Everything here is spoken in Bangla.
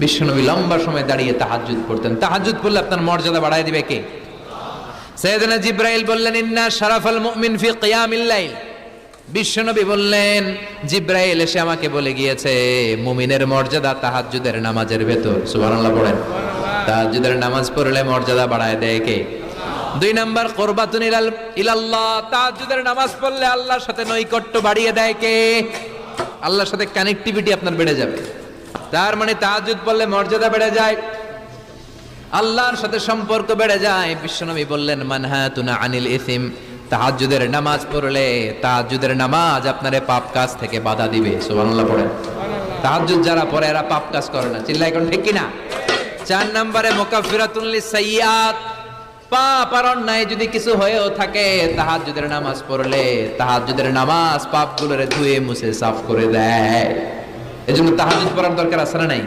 বিশ্বনবী লম্বা সময় দাঁড়িয়ে তাহাজ্জুদ পড়তেন। তাহাজ্জুদ পড়লে আপনার মর্যাদা বাড়ায় দিবে কে? সাইয়েদনা জিবরাইল বললেন, ইন্না শারাফাল মুমিন ফি কিয়ামিল লাইল। বিশ্বনবী বললেন, জিবরাইল এসে আমাকে বলে গিয়েছে, মুমিনের মর্যাদা তাহাজ্জুদের নামাজের ভেতর। সুবহানাল্লাহ পড়েন। তাহাজ্জুদের নামাজ পড়লে মর্যাদা বাড়ায় দেয় কে? 2 নাম্বার, কুরবাতুন ইলাল্লাহ। তাহাজ্জুদের নামাজ পড়লে আল্লাহর সাথে নৈকট্য বাড়িয়ে দেয় কে? আল্লাহর সাথে কানেক্টিভিটি আপনার বেড়ে যাবে। তার মানে তাহাজ্জুদ পড়লে মর্যাদা বেড়ে যায়, আল্লাহর সাথে সম্পর্ক বেড়ে যায়। বিশ্বনবী বললেন, মানহাতুনা আনিল ইসিম। তাহাজ্জুদের নামাজ পড়লে তাহাজ্জুদের নামাজ আপনারে পাপ কাজ থেকে বাধা দিবে। সুবহানাল্লাহ পড়েন। তাহাজ্জুদ যারা পড়ে এরা পাপ কাজ করে না। চিল্লায় কোন ঠিক কিনা? 4 নম্বরে মুকাফফিরাতুন লিসাইয়্যাত। পাপ আর অন্যায় যদি কিছু হয়েও থাকে, তাহাজ্জুদের নামাজ পড়লে তাহাজ্জুদের নামাজ পাপগুলোরে ধুয়ে মুছে সাফ করে দেয়। এজন্য তাহাজ্জুদ পড়ার দরকার আছে না নাই?